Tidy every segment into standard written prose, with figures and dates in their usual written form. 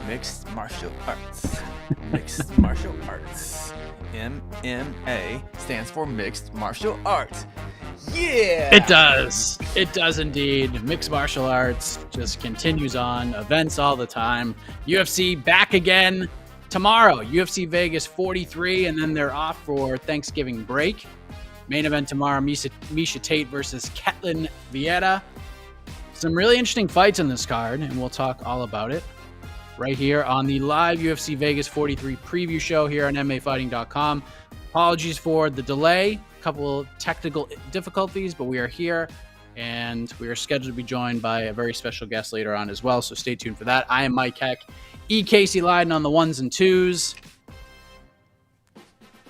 Mixed martial arts. Mixed martial arts. MMA stands for mixed martial arts. Yeah! It does. It does indeed. Mixed martial arts just continues on. Events all the time. UFC back again tomorrow. UFC Vegas 43, and then they're off for Thanksgiving break. Main event tomorrow, Miesha Tate versus Ketlen Vieira. Some really interesting fights in this card, and we'll talk all about it right here on the live UFC Vegas 43 preview show here on MMAfighting.com. Apologies for the delay, a couple of technical difficulties, but we are here, and we are scheduled to be joined by a very special guest later on as well, so stay tuned for that. I am Mike Heck, Casey Leydon on the ones and twos.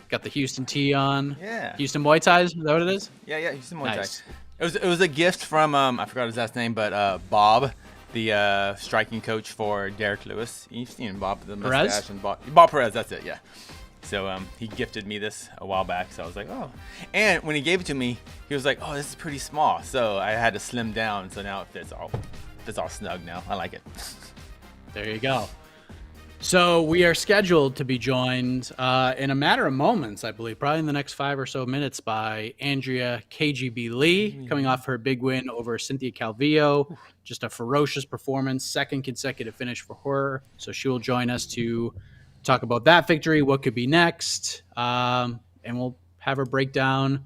Got the Houston tee on. Yeah. Houston Muay Thai, is that what it is? Yeah, Houston Muay Thai. Nice. It was a gift from, I forgot his last name, but Bob, the striking coach for Derek Lewis. You've seen Bob, the mustache. Perez? And Bob Perez, that's it, yeah. So he gifted me this a while back, so I was like, oh. And when he gave it to me, he was like, oh, this is pretty small. So I had to slim down, so now it fits all snug now. I like it. There you go. So we are scheduled to be joined in a matter of moments, I believe, probably in the next 5 or so minutes, by Andrea KGB Lee, coming off her big win over Cynthia Calvillo. Just a ferocious performance, second consecutive finish for her. So she will join us to talk about that victory, what could be next, and we'll have her break down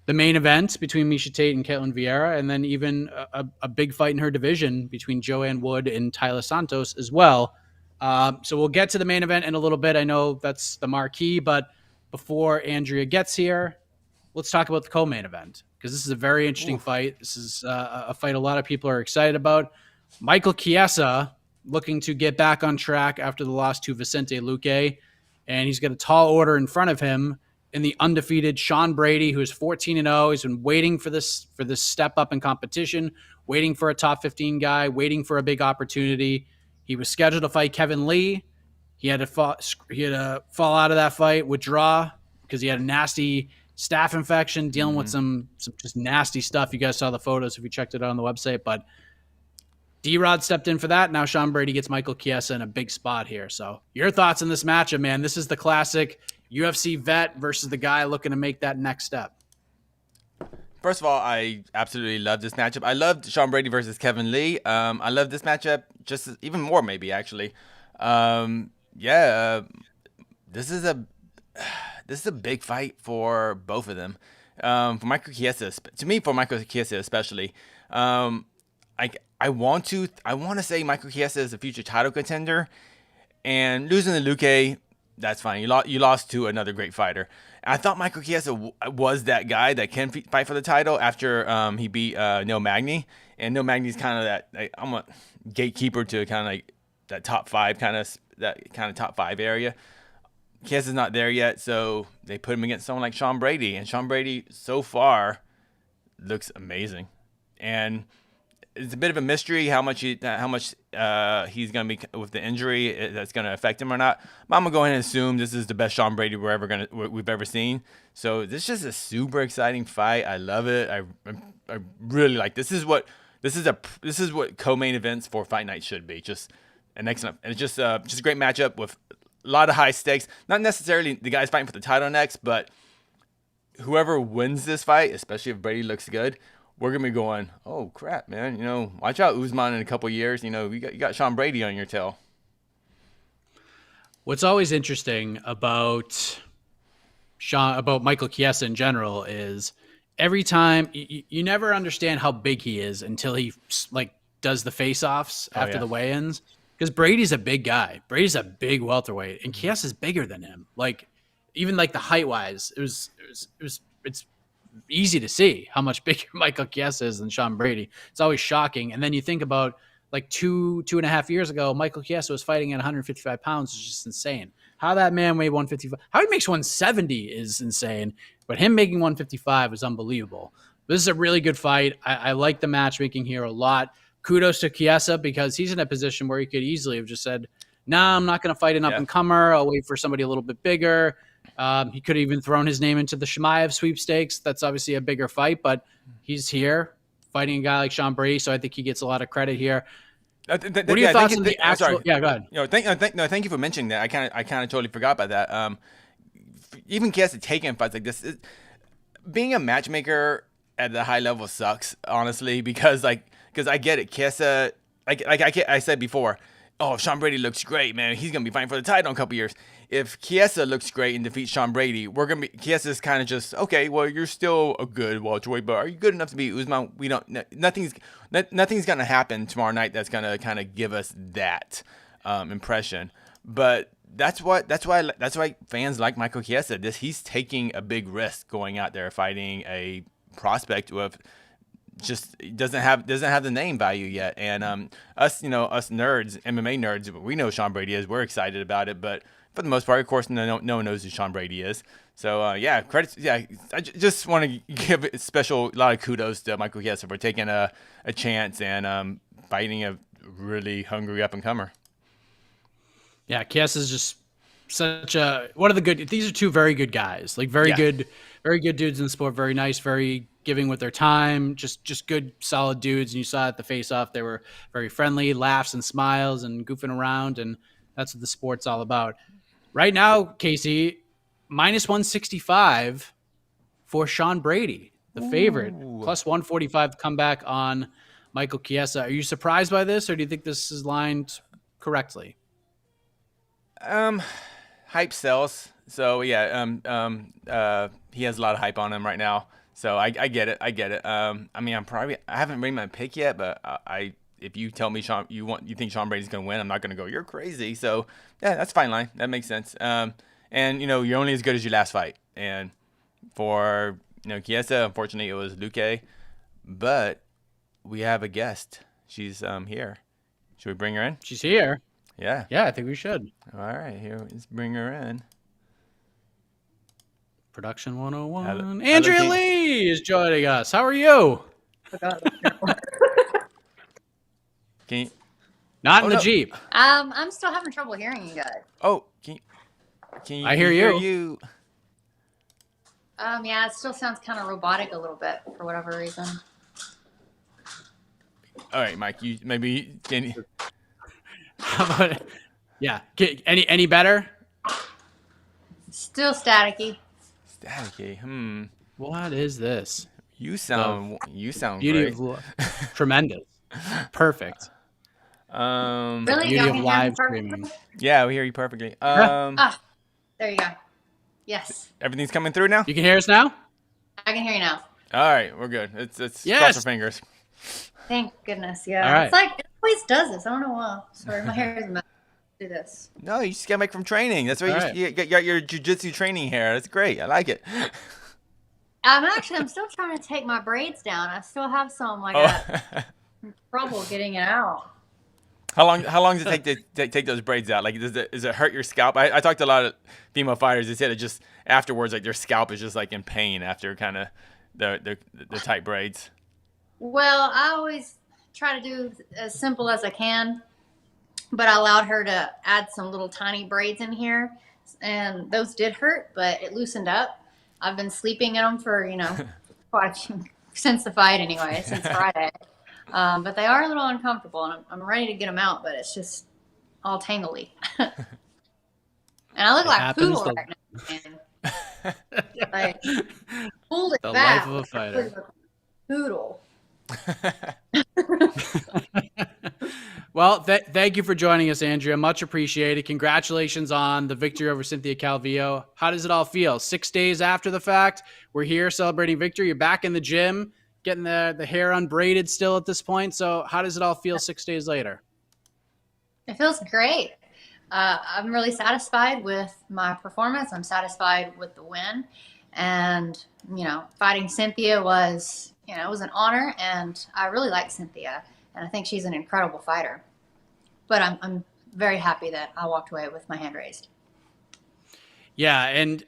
the main event between Miesha Tate and Ketlen Vieira, and then even a big fight in her division between Joanne Wood and Taila Santos as well. So we'll get to the main event in a little bit. I know that's the marquee, but before Andrea gets here, let's talk about the co-main event, because this is a very interesting fight. This is a fight a lot of people are excited about. Michael Chiesa looking to get back on track after the loss to Vicente Luque, and he's got a tall order in front of him in the undefeated Sean Brady, who is 14-0. He's been waiting for this step up in competition, waiting for a top 15 guy, waiting for a big opportunity. He was scheduled to fight Kevin Lee. He had to fall out of that fight, withdraw, because he had a nasty staph infection, dealing with some just nasty stuff. You guys saw the photos if you checked it out on the website. But D-Rod stepped in for that. Now Sean Brady gets Michael Chiesa in a big spot here. So your thoughts on this matchup, man? This is the classic UFC vet versus the guy looking to make that next step. First of all, I absolutely love this matchup. I loved Sean Brady versus Kevin Lee. I love this matchup just even more, maybe, actually. This is a big fight for both of them. For Michael Chiesa, especially. I want to say Michael Chiesa is a future title contender, and losing to Luque, that's fine. You lost to another great fighter. I thought Michael Chiesa was that guy that can fight for the title after he beat Neil Magny, and Neil Magny's kind of that I'm a gatekeeper to kind of like that top five top five area. Chiesa's not there yet, so they put him against someone like Sean Brady, and Sean Brady so far looks amazing, and it's a bit of a mystery how much he's going to be with the injury that's going to affect him or not. But I'm going to go ahead and assume this is the best Sean Brady we've ever seen. So this is just a super exciting fight. I love it. I really like this. This is what co-main events for fight night should be. Just an excellent, and it's just a great matchup with a lot of high stakes. Not necessarily the guys fighting for the title next, but whoever wins this fight, especially if Brady looks good, we're going to be going, oh, crap, man. Watch out, Usman, in a couple years. You got Sean Brady on your tail. What's always interesting about Michael Chiesa in general is every time you never understand how big he is until he does the face-offs after the weigh-ins, because Brady's a big guy. Brady's a big welterweight, and Chiesa's bigger than him. Even the height-wise, it's easy to see how much bigger Michael Chiesa is than Sean Brady. It's always shocking. And then you think about two and a half years ago, Michael Chiesa was fighting at 155 pounds. It's just insane. How that man weighed 155, how he makes 170 is insane, but him making 155 is unbelievable. This is a really good fight. I like the matchmaking here a lot. Kudos to Chiesa, because he's in a position where he could easily have just said, nah, I'm not going to fight an up-and-comer. I'll wait for somebody a little bit bigger. He could have even thrown his name into the Shemaev sweepstakes. That's obviously a bigger fight, but he's here fighting a guy like Sean Brady, so I think he gets a lot of credit here. What are your thoughts on the actual? Sorry. Yeah, go ahead. Thank you for mentioning that. I kind of totally forgot about that. Even Chiesa taking fights like this, being a matchmaker at the high level sucks, honestly, because I get it. Chiesa, I said before, oh, if Sean Brady looks great, man, he's gonna be fighting for the title in a couple years. If Chiesa looks great and defeats Sean Brady, Chiesa's kind of just, okay, well, you're still a good welterweight, but are you good enough to beat Usman? Nothing's gonna happen tomorrow night that's gonna kind of give us that impression. But that's why fans like Michael Chiesa. He's taking a big risk going out there fighting a prospect with just doesn't have the name value yet. And us nerds, MMA nerds, we know Sean Brady is. We're excited about it, but for the most part, of course, no one knows who Sean Brady is. So credits. Yeah, I just want to give a lot of kudos to Michael Chiesa for taking a chance and fighting a really hungry up and comer. Yeah, Chiesa is just such a one of the good. These are two very good guys, like very good dudes in the sport. Very nice, very giving with their time. Just good, solid dudes. And you saw at the face-off, they were very friendly, laughs and smiles and goofing around, and that's what the sport's all about. Right now, Casey, -165 for Sean Brady, the favorite, plus 145 comeback on Michael Chiesa. Are you surprised by this, or do you think this is lined correctly? Hype sells. So yeah, he has a lot of hype on him right now. So I get it. I mean, I haven't made my pick yet, but if you tell me you think Sean Brady's gonna win, I'm not gonna go, you're crazy. So yeah, that's fine line. That makes sense. And you're only as good as your last fight. And for Chiesa, unfortunately, it was Luque. But we have a guest. She's here. Should we bring her in? She's here. Yeah. Yeah, I think we should. All right, here, let's bring her in. Production 101. Andrea Lee is joining us. How are you? Can you, Not in the Jeep. I'm still having trouble hearing you guys. Oh, can you? I hear you. Yeah, it still sounds kind of robotic a little bit for whatever reason. All right, Mike. Can you? How about it? Yeah. Any better? Still staticky. Staticky. What is this? You sound beauty great. Of perfect. Really? Beauty of live streaming. Yeah, we hear you perfectly. There you go. Yes. Everything's coming through now? You can hear us now? I can hear you now. All right, we're good. It's yes. Cross our fingers. Thank goodness. Yeah. All right. It's like it always does this. I don't know why. Sorry, my hair is a mess. Do this. No, you just got back from training. That's why you got your jiu-jitsu training hair. That's great. I like it. I'm still trying to take my braids down. I still have some trouble getting it out. How long does it take to take those braids out? Like, does it hurt your scalp? I talked to a lot of female fighters. They said it just afterwards, like their scalp is just like in pain after kind of the tight braids. Well, I always try to do as simple as I can, but I allowed her to add some little tiny braids in here, and those did hurt, but it loosened up. I've been sleeping in them for since the fight anyway, since Friday. But they are a little uncomfortable, and I'm ready to get them out, but it's just all tangly. And I look like Poodle right now, man. Like, pulled it back. The life of a fighter. Poodle. Well, thank you for joining us, Andrea. Much appreciated. Congratulations on the victory over Cynthia Calvillo. How does it all feel? 6 days after the fact, we're here celebrating victory. You're back in the gym, getting the hair unbraided still at this point. So how does it all feel 6 days later? It feels great. I'm really satisfied with my performance. I'm satisfied with the win. And, fighting Cynthia was, it was an honor. And I really like Cynthia. And I think she's an incredible fighter. But I'm very happy that I walked away with my hand raised. Yeah, and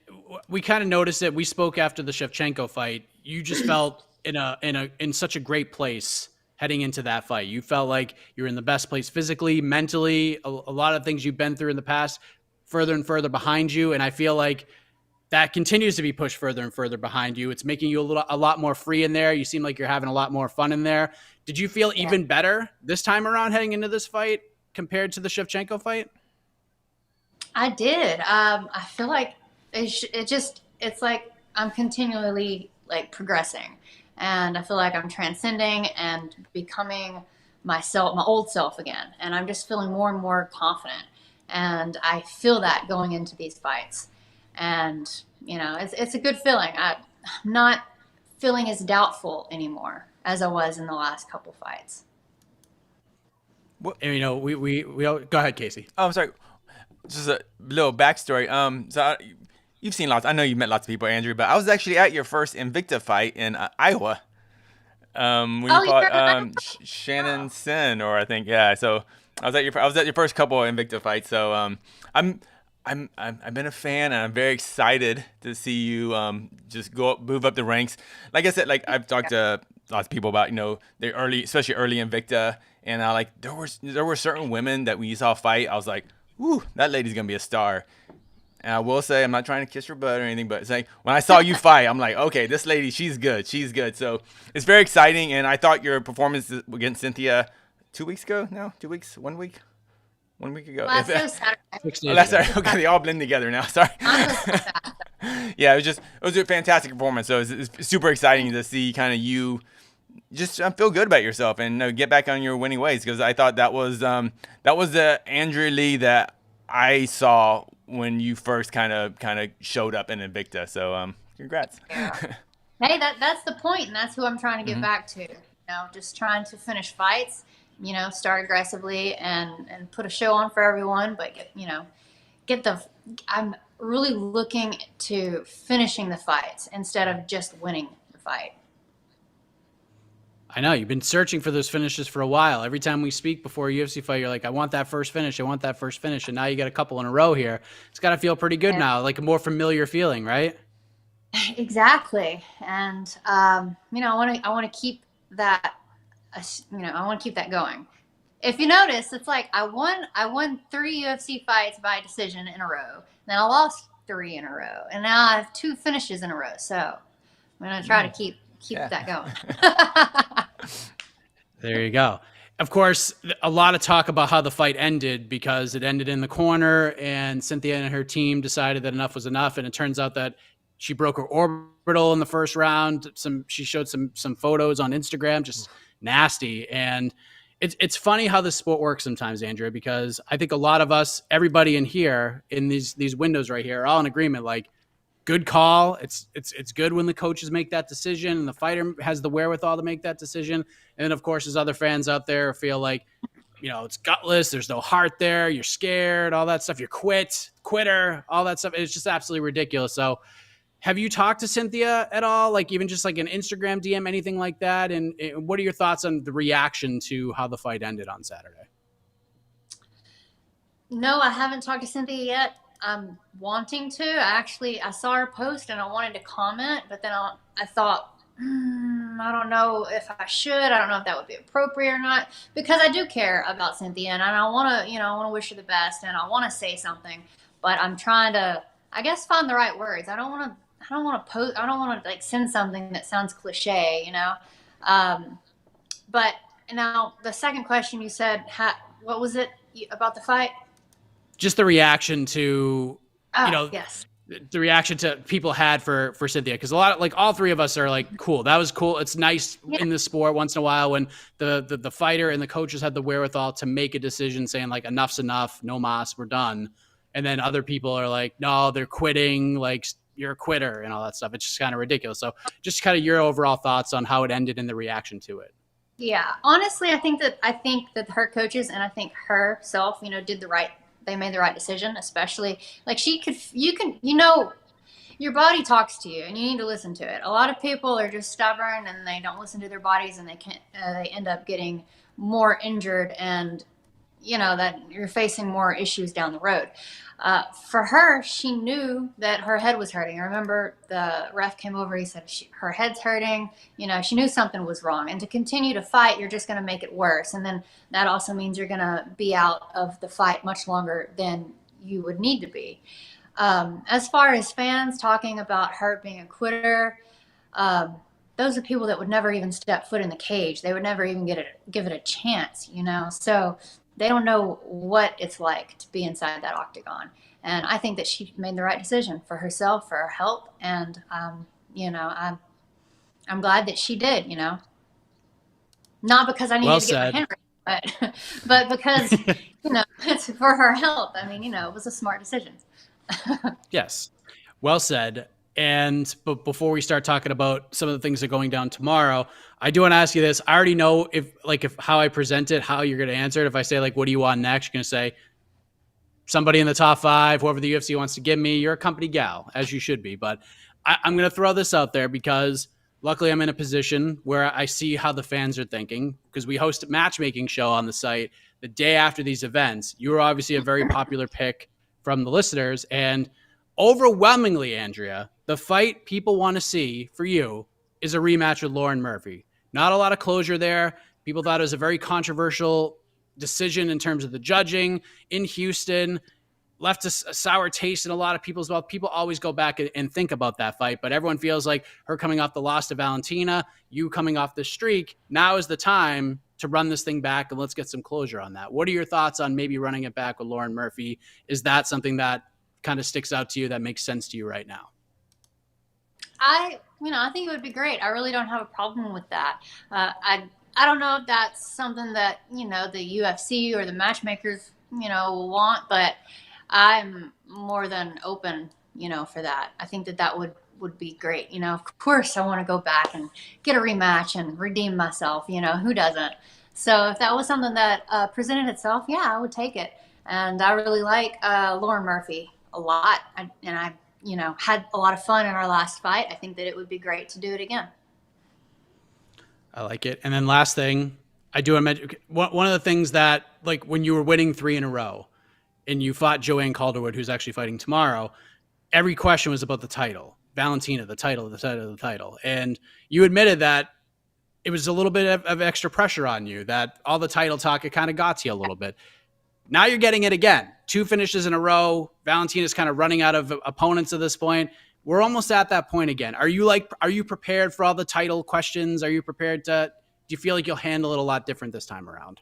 we kind of noticed it. We spoke after the Shevchenko fight. You just felt in such a great place heading into that fight. You felt like you were in the best place physically, mentally, a lot of things you've been through in the past, further and further behind you. And I feel like that continues to be pushed further and further behind you. It's making you a lot more free in there. You seem like you're having a lot more fun in there. Did you feel even better this time around heading into this fight compared to the Shevchenko fight? I did. I feel like it's like I'm continually like progressing, and I feel like I'm transcending and becoming myself, my old self again. And I'm just feeling more and more confident. And I feel that going into these fights. And, you know, it's a good feeling. I'm not feeling as doubtful anymore as I was in the last couple fights. And, you know, we go ahead, Casey. Oh, I'm sorry. Just a little backstory. You've seen lots. I know you've met lots of people, Andrew, but I was actually at your first Invicta fight in Iowa. When you fought Shannon Sin, or I think, yeah. So I was at your first couple of Invicta fights. So I've been a fan, and I'm very excited to see you just move up the ranks. Like I said, like I've talked to lots of people about, you know, the especially early Invicta, and there were certain women that when you saw fight, I was like, "Ooh, that lady's gonna be a star." And I will say, I'm not trying to kiss her butt or anything, but it's like when I saw you fight, I'm like, okay, this lady, she's good. She's good. So it's very exciting. And I thought your performance against Cynthia 2 weeks ago? No, 2 weeks? 1 week? 1 week ago. Last Saturday. Oh, that's right. Okay, they all blend together now. Sorry. Yeah, it was a fantastic performance. So it's super exciting to see kind of you just feel good about yourself and get back on your winning ways, because I thought that was the Andrea Lee that I saw when you first kind of showed up in Invicta. So congrats. Yeah. Hey, that's the point, and that's who I'm trying to get back to. You know, just trying to finish fights, you know, start aggressively and put a show on for everyone, but I'm really looking to finishing the fights instead of just winning the fight. I know you've been searching for those finishes for a while. Every time we speak before a UFC fight, you're like, I want that first finish. I want that first finish. And now you got a couple in a row here. It's got to feel pretty good now, like a more familiar feeling, right? Exactly. And, you know, I want to keep that, I want to keep that going. If you notice, it's like I won 3 UFC fights by decision in a row. Then I lost 3 in a row. And now I have 2 finishes in a row. So I'm going to try to keep that going. There you go. Of course, a lot of talk about how the fight ended, because it ended in the corner and Cynthia and her team decided that enough was enough. And it turns out that she broke her orbital in the first round. She showed some photos on Instagram, just nasty. And it's funny how this sport works sometimes, Andrea, because I think a lot of us, everybody in here, in these windows right here, are all in agreement, like, good call. It's good when the coaches make that decision and the fighter has the wherewithal to make that decision. And then, of course, there's other fans out there who feel like, you know, it's gutless. There's no heart there. You're scared, all that stuff. You're quitter, all that stuff. It's just absolutely ridiculous. So have you talked to Cynthia at all? Like even just like an Instagram DM, anything like that? And what are your thoughts on the reaction to how the fight ended on Saturday? No, I haven't talked to Cynthia yet. I'm wanting to. I saw her post and I wanted to comment, but then I thought, I don't know if I should. I don't know if that would be appropriate or not, because I do care about Cynthia and I want to wish her the best and I want to say something, but I'm trying to, I guess, find the right words. I don't want to post. I don't want to like send something that sounds cliche, you know. But now the second question you said, what was it about the fight? Just the reaction to, yes. The reaction to people had for Cynthia. Because a lot of, like, all 3 of us are like, cool. That was cool. It's nice in the sport once in a while when the fighter and the coaches had the wherewithal to make a decision saying like, enough's enough, no mas, we're done. And then other people are like, no, they're quitting. Like, you're a quitter and all that stuff. It's just kind of ridiculous. So just kind of your overall thoughts on how it ended and the reaction to it. Yeah, honestly, I think that her coaches and I think herself, they made the right decision, especially like your body talks to you and you need to listen to it. A lot of people are just stubborn and they don't listen to their bodies and they end up getting more injured and, that you're facing more issues down the road. For her, she knew that her head was hurting. I remember the ref came over, he said her head's hurting. She knew something was wrong. And to continue to fight, you're just going to make it worse. And then that also means you're going to be out of the fight much longer than you would need to be. As far as fans talking about her being a quitter, those are people that would never even step foot in the cage. They would never even give it a chance, you know. So they don't know what it's like to be inside that octagon. And I think that she made the right decision for herself, for her health, and you know, I'm glad that she did. You know, not because I Well needed to get my said. hand raised, but because you know it's for her health. I mean, you know, it was a smart decision. Yes. Well said. And but before we start talking about some of the things that are going down tomorrow, I do want to ask you this. I already know if how I present it, how you're going to answer it. If I say like, what do you want next? You're going to say somebody in the top 5, whoever the UFC wants to give me. You're a company gal, as you should be. But I'm going to throw this out there because luckily I'm in a position where I see how the fans are thinking, because we host a matchmaking show on the site the day after these events. You were obviously a very popular pick from the listeners, and overwhelmingly, Andrea, the fight people want to see for you is a rematch with Lauren Murphy. Not a lot of closure there. People thought it was a very controversial decision in terms of the judging in Houston. Left a sour taste in a lot of people's mouth. People always go back and think about that fight, but everyone feels like her coming off the loss to Valentina, you coming off the streak, now is the time to run this thing back, and let's get some closure on that. What are your thoughts on maybe running it back with Lauren Murphy? Is that something that kind of sticks out to you, that makes sense to you right now? I think it would be great. I really don't have a problem with that. I don't know if that's something that the UFC or the matchmakers want, but I'm more than open for that. I think that would be great. Of course, I want to go back and get a rematch and redeem myself. Who doesn't? So if that was something that presented itself, yeah, I would take it. And I really like Lauren Murphy a lot, and I had a lot of fun in our last fight. I think that it would be great to do it again. I like it. And then last thing, I do imagine one of the things that, like, when you were winning 3 in a row and you fought Joanne Calderwood, who's actually fighting tomorrow, every question was about the title. Valentina, the title. And you admitted that it was a little bit of extra pressure on you, that all the title talk, it kind of got to you a little bit. Now you're getting it again. 2 finishes in a row. Valentina's kind of running out of opponents at this point. We're almost at that point again. Are you prepared for all the title questions? Are you prepared do you feel like you'll handle it a lot different this time around?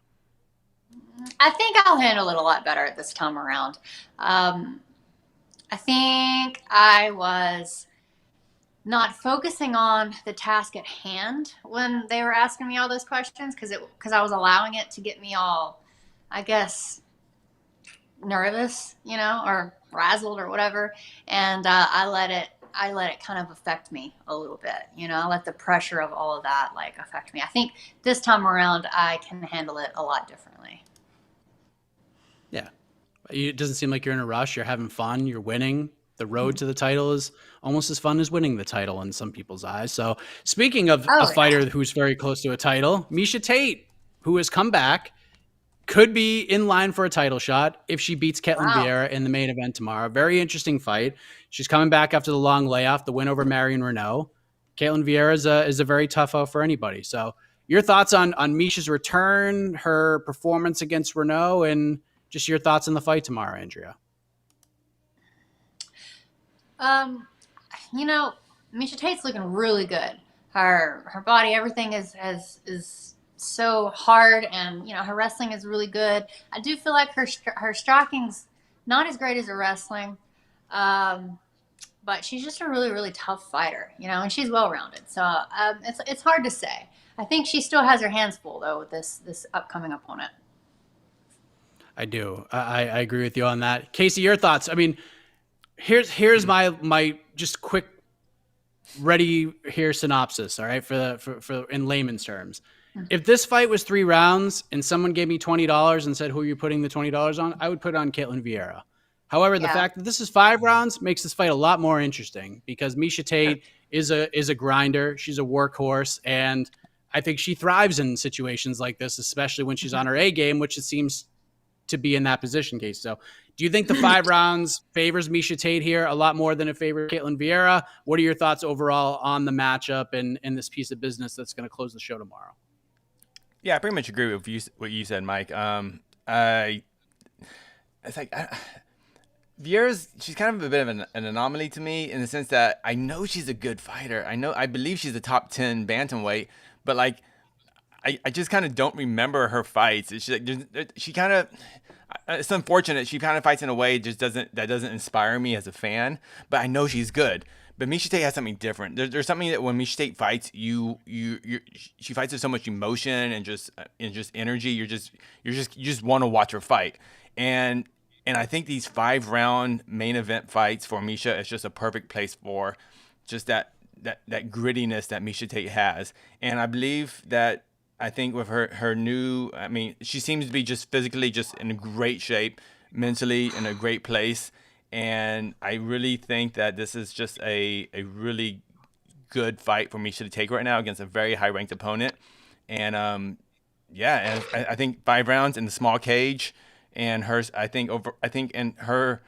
I think I'll handle it a lot better this time around. I think I was not focusing on the task at hand when they were asking me all those questions, because I was allowing it to get me all, I guess, nervous, or frazzled or whatever, and I let it kind of affect me a little bit. I let the pressure of all of that affect me. I think this time around I can handle it a lot differently. Yeah. It doesn't seem like you're in a rush. You're having fun. You're winning. The road to the title is almost as fun as winning the title in some people's eyes. So speaking of a fighter who's very close to a title, Miesha Tate, who has come back, could be in line for a title shot if she beats Ketlen Vieira in the main event tomorrow. Very interesting fight. She's coming back after the long layoff, the win over Marion Renault. Ketlen Vieira is a very tough out for anybody. So your thoughts on Miesha's return, her performance against Renault, and just your thoughts on the fight tomorrow, Andrea. Miesha Tate's looking really good. Her body, everything is so hard, and her wrestling is really good. I do feel like her striking's not as great as her wrestling, but she's just a really, really tough fighter, and she's well rounded. So it's hard to say. I think she still has her hands full though with this upcoming opponent. I do. I agree with you on that. Casey, your thoughts? I mean, here's my just quick ready here synopsis. All right, for in layman's terms. If this fight was 3 rounds and someone gave me $20 and said, who are you putting the $20 on? I would put it on Ketlen Vieira. However, the fact that this is 5 rounds makes this fight a lot more interesting, because Miesha Tate is a grinder. She's a workhorse, and I think she thrives in situations like this, especially when she's on her A game, which it seems to be in that position, Case. So do you think the 5 rounds favors Miesha Tate here a lot more than it favors Ketlen Vieira? What are your thoughts overall on the matchup and this piece of business that's going to close the show tomorrow? Yeah, I pretty much agree with what you said, Mike. It's like She's kind of a bit of an anomaly to me in the sense that I know she's a good fighter. I believe she's a top 10 bantamweight, but like I just kind of don't remember her fights. It's just, like, she kind of, it's unfortunate. She kind of fights in a way that doesn't inspire me as a fan. But I know she's good. But Miesha Tate has something different. There's something that when Miesha Tate fights, she fights with so much emotion and just energy. You just want to watch her fight. And I think these 5-round main event fights for Miesha is just a perfect place for just that grittiness that Miesha Tate has. And I think with her new, I mean, she seems to be just physically just in great shape, mentally in a great place. And I really think that this is just a really good fight for Miesha to take right now against a very high ranked opponent. And and I think 5 rounds in the small cage. And I think in her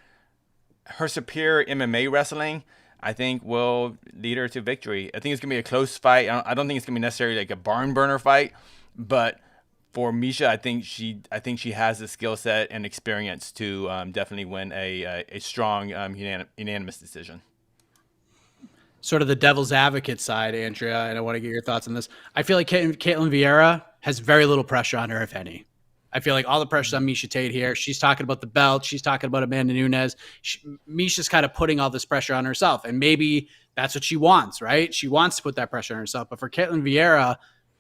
superior MMA wrestling, I think will lead her to victory. I think it's gonna be a close fight. I don't think it's gonna be necessarily like a barn burner fight, but for Miesha, I think she has the skill set and experience to definitely win a strong unanimous decision. Sort of the devil's advocate side, Andrea, and I want to get your thoughts on this. I feel like Ketlen Vieira has very little pressure on her, if any. I feel like all the pressure's on Miesha Tate here. She's talking about the belt. She's talking about Amanda Nunes. Miesha's kind of putting all this pressure on herself. And maybe that's what she wants, right? She wants to put that pressure on herself. But for Ketlen Vieira,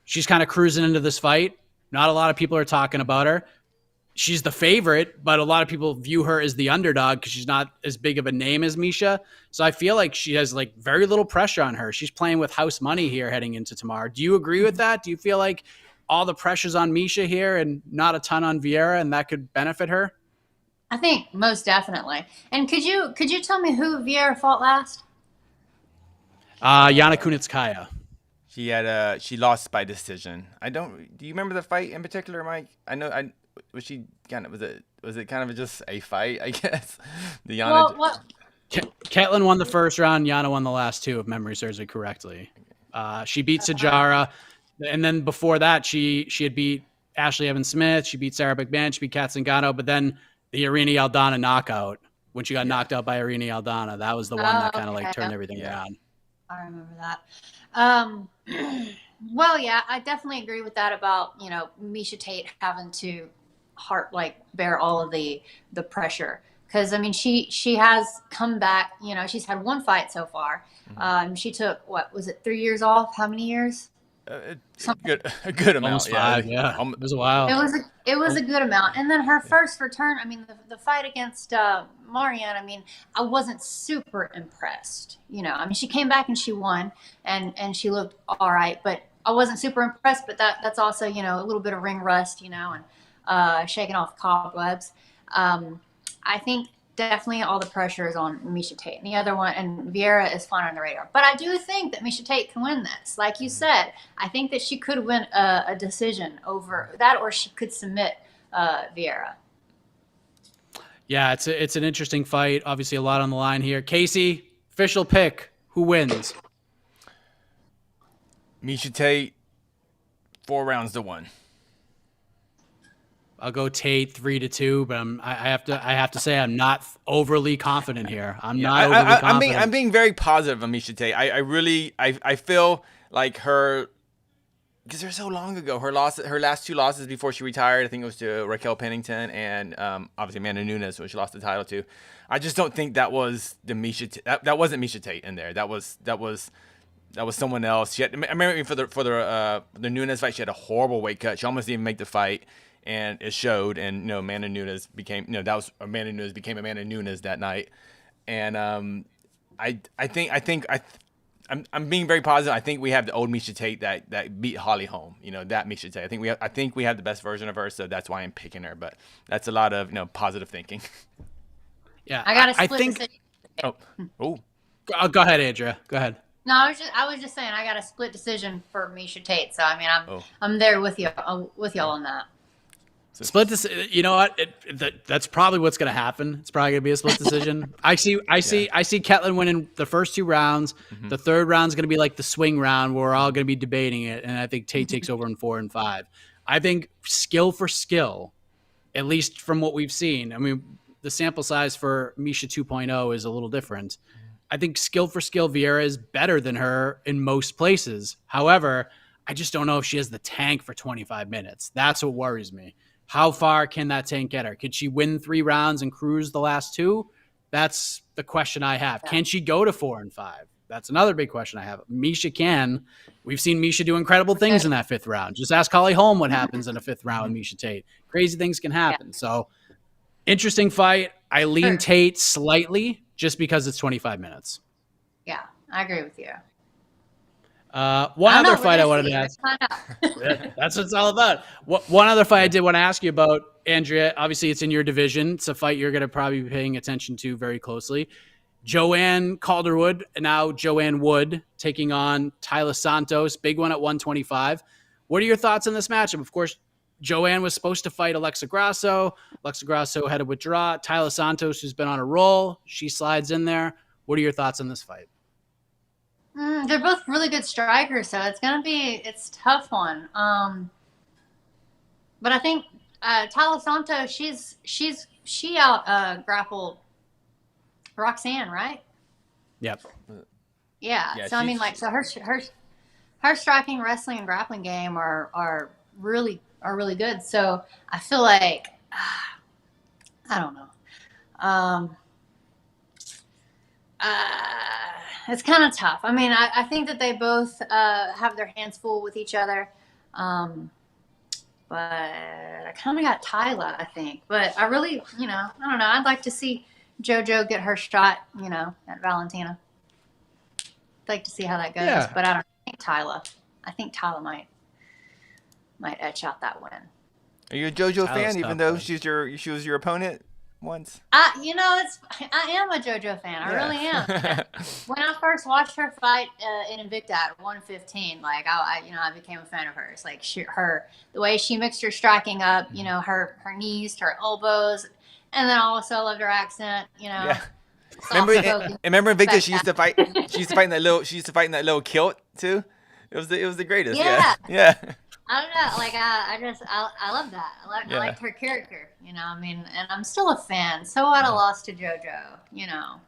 she's kind of cruising into this fight. Not a lot of people are talking about her. She's the favorite, but a lot of people view her as the underdog because she's not as big of a name as Miesha. So I feel like she has like very little pressure on her. She's playing with house money here heading into tomorrow. Do you agree with that? Do you feel like all the pressure's on Miesha here and not a ton on Vieira, and that could benefit her? I think most definitely. And could you tell me who Vieira fought last? Yana Kunitskaya. She lost by decision. Do you remember the fight in particular, Mike? Was it kind of just a fight, I guess? The Yana. Ketlen won the first round. Yana won the last 2, if memory serves me correctly. She beat Sajara. And then before that, she had beat Ashley Evans-Smith. She beat Sarah McMahon. She beat Kat Zingano. But then the Irene Aldana knockout, when she got knocked out by Irene Aldana, that was the one that kind of like turned everything around. I remember that. Well, yeah, I definitely agree with that about, Miesha Tate having to bear all of the pressure. Because, I mean, she has come back, she's had 1 fight so far. She took, 3 years off? How many years? A good amount. Almost 5, yeah. It was a while. It was a good amount. And then her first return, I mean, the fight against Marianne, I mean, I wasn't super impressed. I mean, she came back and she won, and she looked all right, but I wasn't super impressed. But that's also, a little bit of ring rust, and shaking off cobwebs. I think definitely all the pressure is on Miesha Tate. And the other one, and Vieira is flying on the radar. But I do think that Miesha Tate can win this. Like you said, I think that she could win a decision over that, or she could submit Vieira. Yeah, it's an interesting fight. Obviously, a lot on the line here. Casey, official pick. Who wins? Miesha Tate, 4 rounds to 1. I'll go Tate 3-2, but I have to say I'm not overly confident here. I'm confident. I'm being very positive on Miesha Tate. I feel like her, because they're so long ago. Her last 2 losses before she retired, I think it was to Raquel Pennington and obviously Amanda Nunes, when she lost the title to. I just don't think that was the Miesha. That wasn't Miesha Tate in there. That was someone else. I remember for the Nunes fight, she had a horrible weight cut. She almost didn't even make the fight. And it showed, and Amanda Nunes became Amanda Nunes that night, and I'm being very positive. I think we have the old Miesha Tate that beat Holly Holm, that Miesha Tate. I think we have the best version of her, so that's why I'm picking her. But that's a lot of positive thinking. Yeah, I got a split decision. Go ahead, Andrea. Go ahead. No, I was just saying I got a split decision for Miesha Tate. So I mean, I'm there with you on that. Split decision. You know what? That's probably what's going to happen. It's probably going to be a split decision. I see Ketlen winning the first 2 rounds. Mm-hmm. The third round is going to be like the swing round where we're all going to be debating it, and I think Tate takes over in 4 and 5. I think skill for skill, at least from what we've seen. I mean, the sample size for Miesha 2.0 is a little different. I think skill for skill, Vieira is better than her in most places. However, I just don't know if she has the tank for 25 minutes. That's what worries me. How far can that tank get her? Could she win 3 rounds and cruise the last 2? That's the question I have. Can she go to 4 and 5? That's another big question I have. Miesha can. We've seen Miesha do incredible things in that 5th round. Just ask Holly Holm what happens in a 5th round with Miesha Tate. Crazy things can happen. So interesting fight. I lean Tate slightly just because it's 25 minutes. Yeah, I agree with you. One other fight I wanted to ask. That's what it's all about. One other fight I did want to ask you about, Andrea. Obviously, it's in your division. It's a fight you're going to probably be paying attention to very closely. Joanne Calderwood, and now Joanne Wood, taking on Taila Santos. Big one at 125. What are your thoughts on this matchup? Of course, Joanne was supposed to fight Alexa Grasso. Alexa Grasso had to withdraw. Taila Santos, who's been on a roll, she slides in there. What are your thoughts on this fight? They're both really good strikers, so it's a tough one. But I think Taila Santos, she out grappled Roxanne, right? Yep. Yeah. So I mean, like, so her striking, wrestling, and grappling game are really good. So I feel like I don't know. It's kind of tough. I mean, I think that they both have their hands full with each other. But I kind of got Taila, I think. But I really, I don't know. I'd like to see JoJo get her shot, at Valentina. I'd like to see how that goes. Yeah. But I think Taila might etch out that win. Are you a JoJo fan, even though she was your opponent once? I am a JoJo fan. I really am. When I first watched her fight in Invicta at 115, like I became a fan of hers. Like the way she mixed her striking up, her knees, her elbows, and then also I loved her accent. Yeah. Remember in Vegas she used to fight. She used to fight in that little kilt too. It was the greatest. Yeah. I don't know. Like I love that. I liked her character. And I'm still a fan. So I'd have lost to JoJo.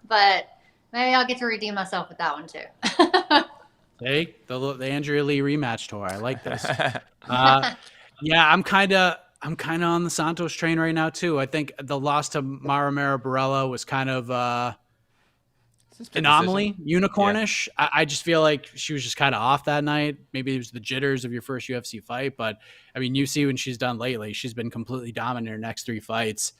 But maybe I'll get to redeem myself with that one too. Hey, the Andrea Lee rematch tour. I like this. Yeah, I'm kind of on the Santos train right now too. I think the loss to Mara Barella was kind of anomaly, unicornish. Yeah. I just feel like she was just kind of off that night. Maybe it was the jitters of your first UFC fight, but I mean, you see when she's done lately, she's been completely dominant in her next 3 fights.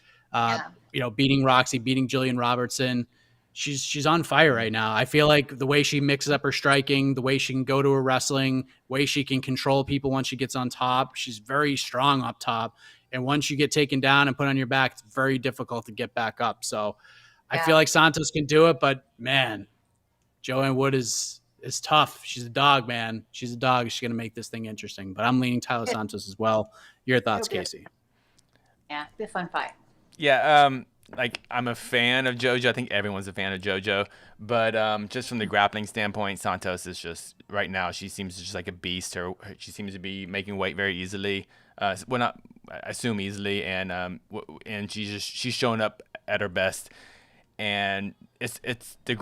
Beating Roxy, beating Jillian Robertson. She's on fire right now. I feel like the way she mixes up her striking, the way she can go to her wrestling, way she can control people once she gets on top. She's very strong up top. And once you get taken down and put on your back, it's very difficult to get back up. So I feel like Santos can do it, but man, Joanne Wood is tough. She's a dog, man. She's a dog. She's going to make this thing interesting, but I'm leaning Taila Santos as well. Your thoughts, Casey? Yeah, it'll be a fun fight. Yeah. I'm a fan of JoJo. I think everyone's a fan of JoJo, but just from the grappling standpoint, Santos is just right now. She seems just like a beast. She seems to be making weight very easily. I assume easily, and she's showing up at her best. And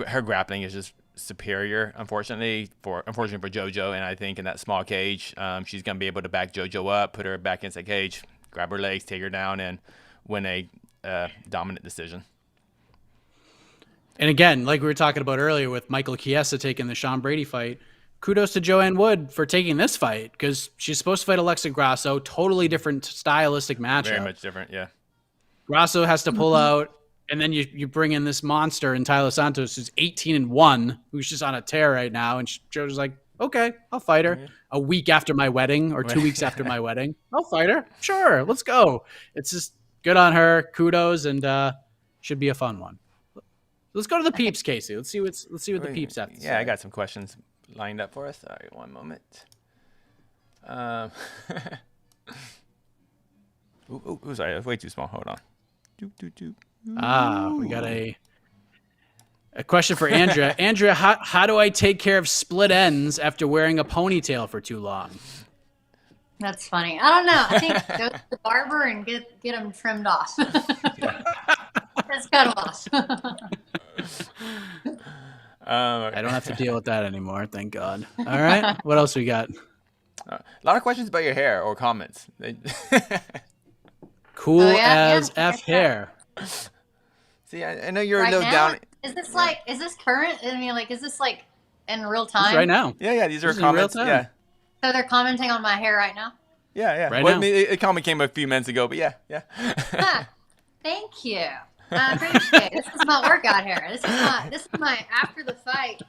her grappling is just superior, unfortunately for JoJo. And I think in that small cage, she's gonna be able to back JoJo up, put her back inside the cage, grab her legs, take her down, and win a dominant decision. And again, like we were talking about earlier with Michael Chiesa taking the Sean Brady fight, kudos to Joanne Wood for taking this fight because she's supposed to fight Alexa Grasso, totally different stylistic matchup. Very much different, yeah. Grasso has to pull out. And then you bring in this monster in Taila Santos, who's 18-1, who's just on a tear right now. And JoJo's like, okay, I'll fight her. A week after my wedding or 2 weeks after my wedding, I'll fight her. Sure, let's go. It's just good on her. Kudos, and should be a fun one. Let's go to the peeps, Casey. Let's see what the peeps have to say. Yeah, I got some questions lined up for us. All right, one moment. Sorry, that's way too small. Hold on. We got a question for Andrea. Andrea, how do I take care of split ends after wearing a ponytail for too long? That's funny. I don't know. I think go to the barber and get them trimmed off. just cut them off. I don't have to deal with that anymore. Thank God. All right. What else we got? A lot of questions about your hair or comments. Cool as F hair. See, I know you're right a little now? down. Is this current? I mean, like, is this like in real time? Right now. Yeah, these are This is in real comments. time. Yeah. So they're commenting on my hair right now? Yeah. Right Well, now. I mean, a comment came a few minutes ago, but yeah. Huh. Thank you. I appreciate it. This is my workout hair. This is my after the fight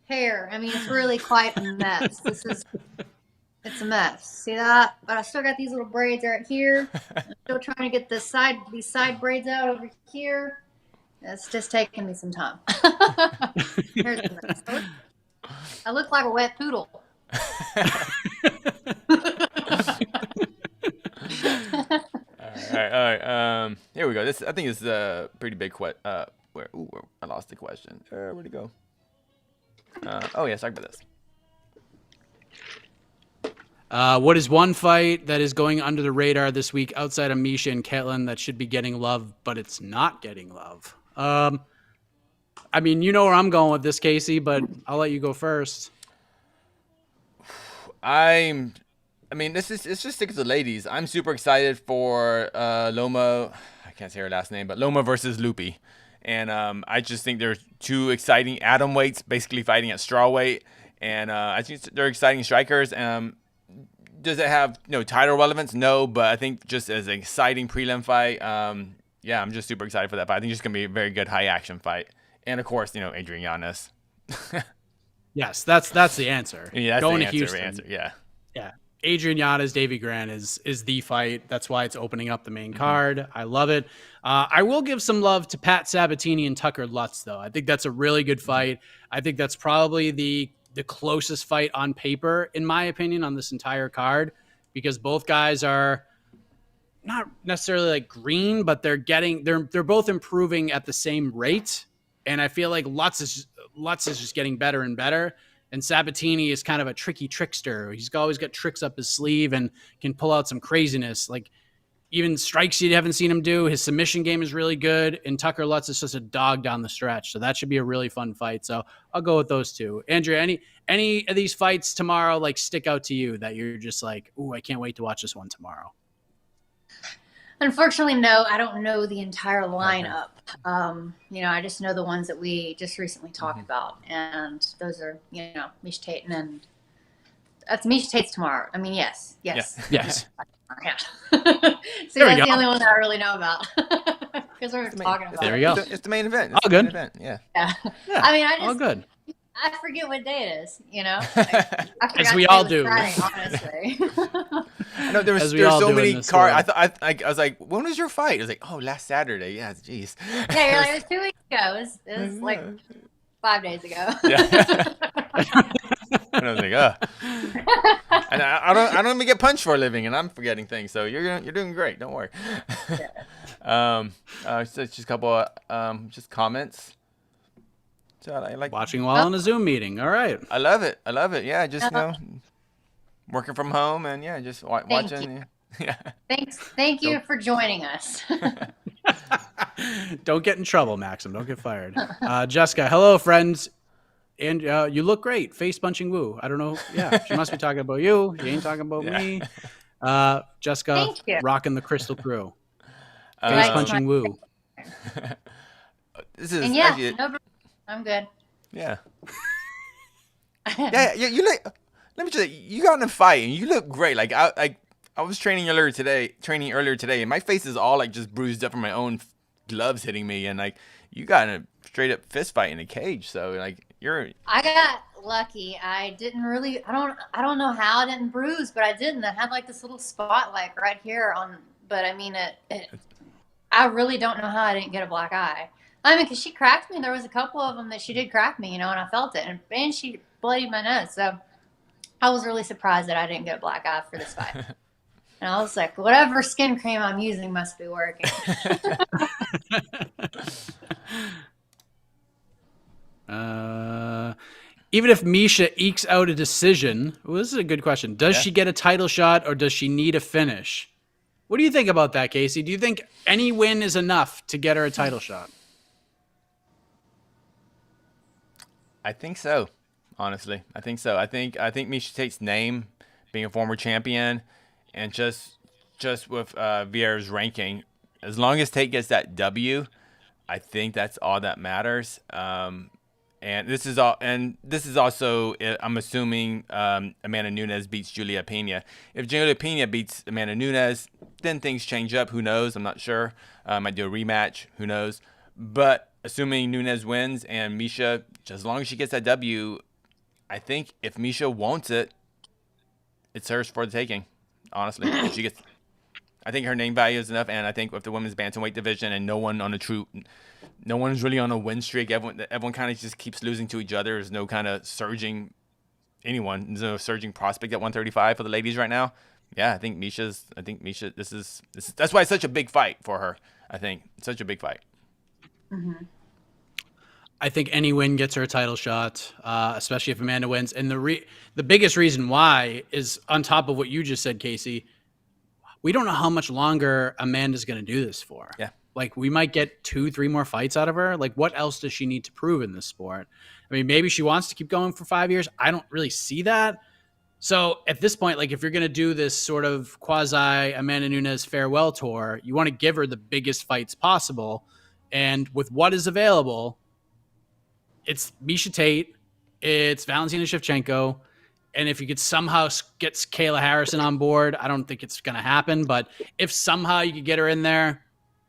hair. I mean, it's really quite a mess. It's a mess. See that? But I still got these little braids right here. I'm still trying to get these side braids out over here. It's just taking me some time. Here's the mess. I look like a wet poodle. All right. Here we go. I think is a pretty big question. I lost the question. Where'd it go? Oh yeah, sorry about this. What is one fight that is going under the radar this week outside of Miesha and Ketlen that should be getting love, but it's not getting love? I mean, you know where I'm going with this, Casey, but I'll let you go first. Let's just stick to the ladies. I'm super excited for Loma. I can't say her last name, but Loma versus Lupi. And I just think they're two exciting atom weights, basically fighting at straw weight. And I think they're exciting strikers. Does it have title relevance? No, but I think just as an exciting prelim fight, I'm just super excited for that fight. I think it's going to be a very good high action fight. And of course, Adrian Yanez. Yes, that's the answer. Yeah, that's going the to Houston. answer. Yeah. Adrian Yanez, Davy Grant is the fight. That's why it's opening up the main card. I love it. I will give some love to Pat Sabatini and Tucker Lutz, though. I think that's a really good fight. I think that's probably the closest fight on paper, in my opinion, on this entire card, because both guys are not necessarily like green, but they're both improving at the same rate. And I feel like Lutz is just getting better and better. And Sabatini is kind of a tricky trickster. He's always got tricks up his sleeve and can pull out some craziness. Like even strikes you haven't seen him do. His submission game is really good. And Tucker Lutz is just a dog down the stretch. So that should be a really fun fight. So I'll go with those two. Andrea, any of these fights tomorrow like stick out to you that you're just like, ooh, I can't wait to watch this one tomorrow? Unfortunately, no. I don't know the entire lineup. I just know the ones that we just recently talked about, and those are, Miesha Tate, and that's Miesha Tate's tomorrow. I mean, yes. Yeah. See, that's the only one that I really know about because we're talking about. There we go. It's the main event. All good. Yeah. I mean, all good. I forget what day it is. I forgot As we today all was do. Friday, honestly. I know there's so many cards. I was like, when was your fight? I was like, oh, last Saturday. Yeah, jeez. Yeah, you're like, it was 2 weeks ago. It was like 5 days ago. Yeah. And I was like, and I don't even get punched for a living, and I'm forgetting things. So you're doing great. Don't worry. So just a couple of just comments. So I like watching while on a Zoom meeting. All right. I love it. Yeah, just working from home and just watching. Yeah. Thank you for joining us. Don't get in trouble, Maxim. Don't get fired. Jessica, hello, friends. And you look great. Face punching woo. I don't know. Yeah, she must be talking about you. You ain't talking about me. Jessica, rocking the Crystal Crew. Face punching woo. This is I'm good. Yeah. You look. Let me just say, you got in a fight and you look great. Like I was training earlier today, and my face is all like just bruised up from my own gloves hitting me, and like you got in a straight up fist fight in a cage. So like I got lucky. I didn't really. I don't know how I didn't bruise, but I didn't. I had like this little spot like right here on. But I mean I really don't know how I didn't get a black eye. I mean, because she cracked me. There was a couple of them that she did crack me, and I felt it. And she bloodied my nose. So I was really surprised that I didn't get a black eye for this fight. And I was like, whatever skin cream I'm using must be working. Even if Miesha ekes out a decision, well, this is a good question. Does she get a title shot or does she need a finish? What do you think about that, Casey? Do you think any win is enough to get her a title shot? I think so. Honestly, I think so. I think Miesha Tate's name, being a former champion, and just with Vieira's ranking, as long as Tate gets that W, I think that's all that matters. And this is all, and this is also, I'm assuming Amanda Nunes beats Julia Pena. If Julia Pena beats Amanda Nunes, then things change up. Who knows? I'm not sure. Might do a rematch. Who knows? But assuming Nunes wins and Miesha, just as long as she gets that W, I think if Miesha wants it, it's hers for the taking. Honestly, if she gets, I think her name value is enough, and I think with the women's bantamweight division and no one's really on a win streak. Everyone kind of just keeps losing to each other. There's no kind of surging anyone. There's no surging prospect at 135 for the ladies right now. Yeah, I think Miesha. This is that's why it's such a big fight for her. I think it's such a big fight. Mm-hmm. I think any win gets her a title shot, especially if Amanda wins. And the biggest reason why is on top of what you just said, Casey. We don't know how much longer Amanda's going to do this for. Yeah. Like, we might get 2-3 more fights out of her. Like, what else does she need to prove in this sport? I mean, maybe she wants to keep going for 5 years. I don't really see that. So at this point, like, if you're going to do this sort of quasi Amanda Nunes farewell tour, you want to give her the biggest fights possible. And with what is available, it's Miesha Tate, it's Valentina Shevchenko, and if you could somehow get Kayla Harrison on board, I don't think it's going to happen, but if somehow you could get her in there,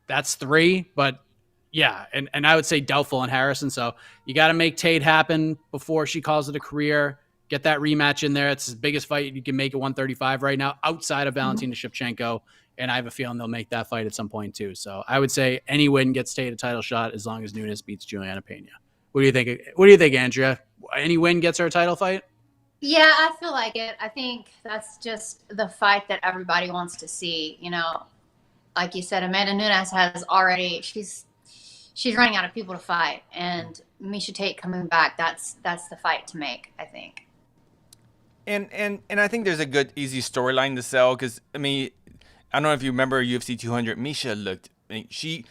that's 3. But yeah, and I would say doubtful on Harrison. So you got to make Tate happen before she calls it a career. Get that rematch in there. It's the biggest fight you can make at 135 right now outside of Valentina Shevchenko. And I have a feeling they'll make that fight at some point too. So I would say any win gets Tate a title shot as long as Nunes beats Juliana Pena. What do you think? What do you think, Andrea? Any win gets her a title fight? Yeah, I feel like it. I think that's just the fight that everybody wants to see. You know, like you said, Amanda Nunes has already she's running out of people to fight, and Miesha Tate coming back. That's the fight to make, I think. And I think there's a good easy storyline to sell because I mean, I don't know if you remember UFC 200. Miesha looked. I mean, she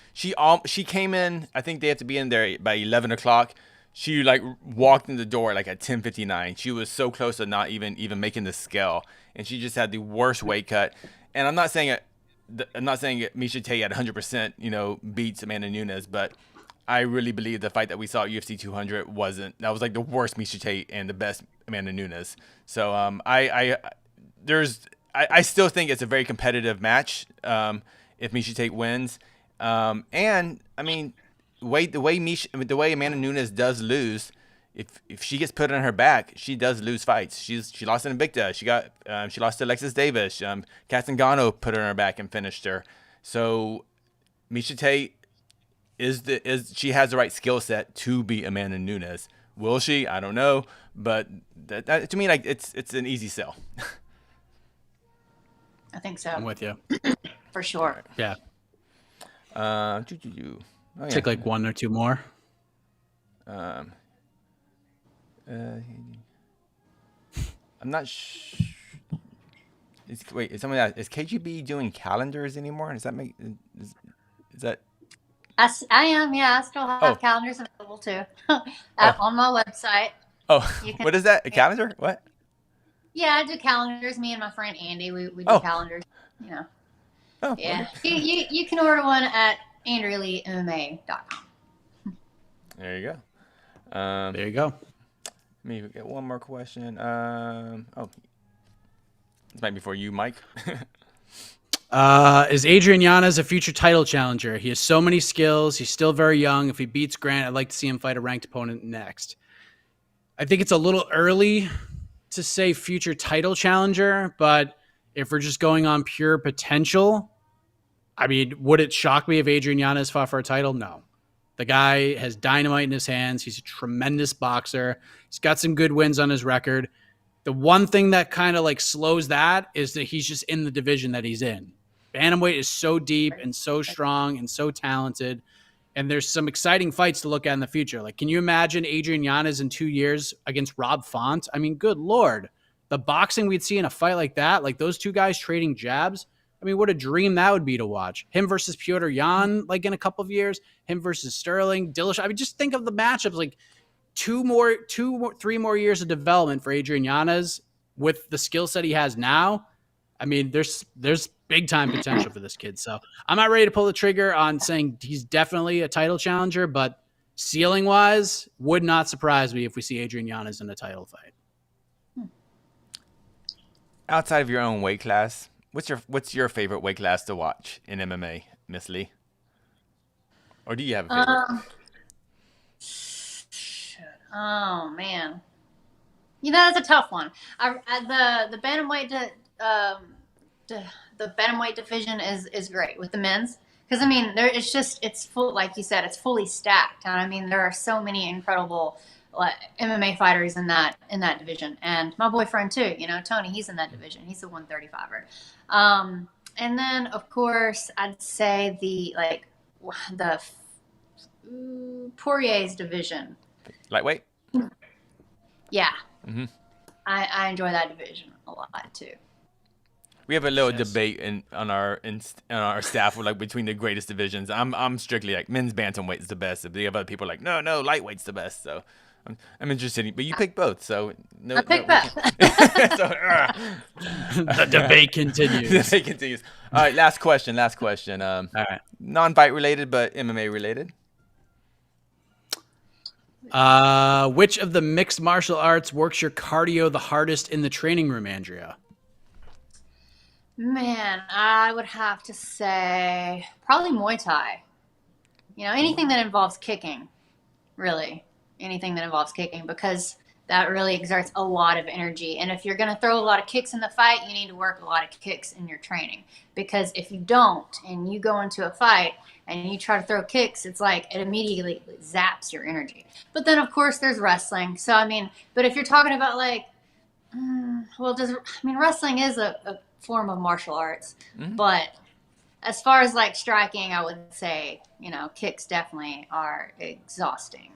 came in. I think they have to be in there by 11 o'clock. She like walked in the door like at 10:59. She was so close to not even making the scale, and she just had the worst weight cut. And I'm not saying it. I'm not saying Miesha Tate at 100%, beats Amanda Nunes, but I really believe the fight that we saw at UFC 200 wasn't. That was like the worst Miesha Tate and the best Amanda Nunes. So I still think it's a very competitive match. If Miesha Tate wins, and I mean, the way Amanda Nunes does lose, if she gets put on her back, she does lose fights. She lost in Invicta. She lost to Alexis Davis. Kat Zingano put her on her back and finished her. So Miesha Tate she has the right skill set to beat Amanda Nunes. Will she? I don't know, but that to me, like it's an easy sell. I think so. I'm with you. For sure. Yeah. Oh, yeah. Take like 1 or 2 more. I'm not wait, is someone that is KGB doing calendars anymore? Does that make is that? I am. Yeah, I still have calendars available too on my website. Oh, what is that? A calendar? What? Yeah, I do calendars. Me and my friend Andy, we do calendars. Oh, yeah. You can order one at AndreaLeeMMA.com. There you go. There you go. Let me get one more question. This might be for you, Mike. Is Adrian Yanez a future title challenger? He has so many skills. He's still very young. If he beats Grant, I'd like to see him fight a ranked opponent next. I think it's a little early to say future title challenger, but if we're just going on pure potential, I mean, would it shock me if Adrian Yanez fought for a title? No. The guy has dynamite in his hands. He's a tremendous boxer. He's got some good wins on his record. The one thing that kind of like slows that is that he's just in the division that he's in. Bantamweight is so deep and so strong and so talented. And there's some exciting fights to look at in the future. Like, can you imagine Adrian Yanez in 2 years against Rob Font? I mean, good Lord. The boxing we'd see in a fight like that, like those two guys trading jabs. I mean, what a dream that would be to watch. Him versus Piotr Jan, like in a couple of years. Him versus Sterling, Dillish. I mean, just think of the matchups. Like, 3 more years of development for Adrian Yanez with the skill set he has now. I mean, there's big time potential for this kid. So I'm not ready to pull the trigger on saying he's definitely a title challenger, but ceiling wise, would not surprise me if we see Adrian Yanez in a title fight. Outside of your own weight class, what's your favorite weight class to watch in MMA, Miss Lee? Or do you have a favorite? Oh man, that's a tough one. The bantamweight the bantamweight division is great with the men's, because I mean it's full, like you said, it's fully stacked, and I mean there are so many incredible MMA fighters in that division, and my boyfriend too, Tony, he's in that division. He's a 135er. And then of course I'd say the Poirier's division. Lightweight? Yeah. Mm-hmm. I enjoy that division a lot too. We have a little debate on our staff like between the greatest divisions. I'm strictly like men's bantamweight is the best. The other people are like no, lightweight's the best. So I'm interested, but you pick both. So no, I pick both. The debate continues. The debate continues. All right, last question. All right, non-fight related, but MMA related. Which of the mixed martial arts works your cardio the hardest in the training room, Andrea? Man, I would have to say probably Muay Thai. Anything that involves kicking, really. Anything that involves kicking, because that really exerts a lot of energy. And if you're going to throw a lot of kicks in the fight, you need to work a lot of kicks in your training. Because if you don't, and you go into a fight and you try to throw kicks, it's like it immediately zaps your energy. But then, of course, there's wrestling. So, I mean, but if you're talking about wrestling is a form of martial arts. Mm-hmm. But as far as like striking, I would say, kicks definitely are exhausting.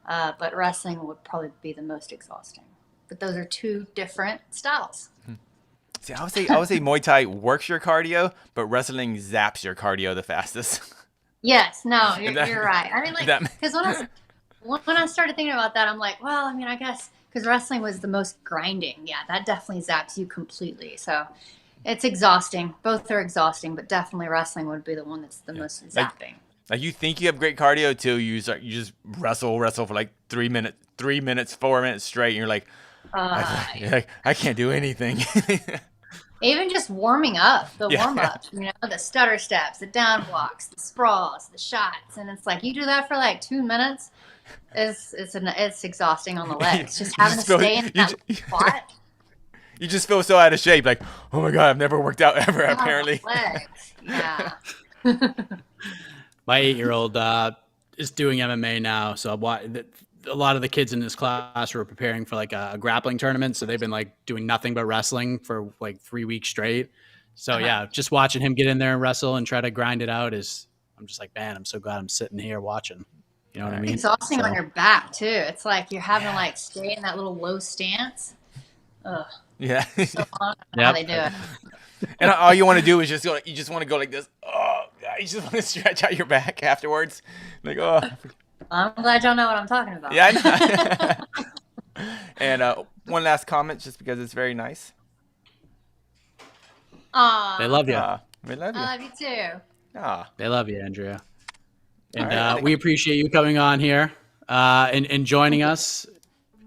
But wrestling would probably be the most exhausting. But those are two different styles. See, I would say Muay Thai works your cardio, but wrestling zaps your cardio the fastest. Yes, no, you're right. I mean, because when I started thinking about that, I'm like, well, I mean, I guess because wrestling was the most grinding. Yeah, that definitely zaps you completely. So it's exhausting. Both are exhausting, but definitely wrestling would be the one that's the most zapping. Like you think you have great cardio till you just wrestle for like 3 minutes, 4 minutes straight, and you're like, I can't do anything. Even just warming up, warm up, the stutter steps, the down blocks, the sprawls, the shots, and it's like you do that for like 2 minutes. It's exhausting on the legs, just having to stay in that spot. You just feel so out of shape, like, oh my god, I've never worked out ever. Apparently, legs. Yeah. My 8-year-old is doing MMA now, so a lot of the kids in this class were preparing for like a grappling tournament, so they've been like doing nothing but wrestling for like 3 weeks straight. So yeah, just watching him get in there and wrestle and try to grind it out I'm just like, man, I'm so glad I'm sitting here watching. You know what I mean? Exhausting on your back too. It's like you're having to like stay in that little low stance. Ugh. Yeah. So how they do it. And all you want to do is you just want to go like this. Oh, you just want to stretch out your back afterwards. Like, oh. I'm glad y'all know what I'm talking about. Yeah, I know. And one last comment, just because it's very nice. They love you. We love you. I love you too. They love you, Andrea. And we appreciate you coming on here and joining us.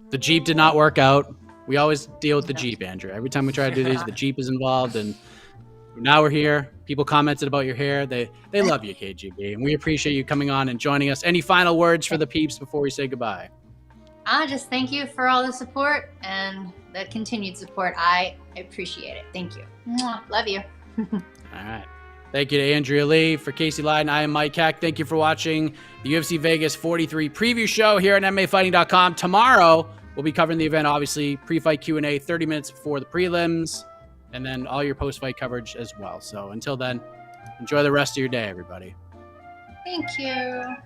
The Jeep did not work out. We always deal with the Jeep, Andrea. Every time we try to do these, the Jeep is involved, and now we're here. People commented about your hair. They love you, KGB, and we appreciate you coming on and joining us. Any final words for the peeps before we say goodbye? I just thank you for all the support and the continued support. I appreciate it. Thank you. Mwah. Love you. All right. Thank you to Andrea Lee. For Casey Leydon, I am Mike Heck. Thank you for watching the UFC Vegas 43 preview show here at MMAfighting.com. Tomorrow, we'll be covering the event, obviously, pre-fight Q&A, 30 minutes before the prelims, and then all your post-fight coverage as well. So until then, enjoy the rest of your day, everybody. Thank you.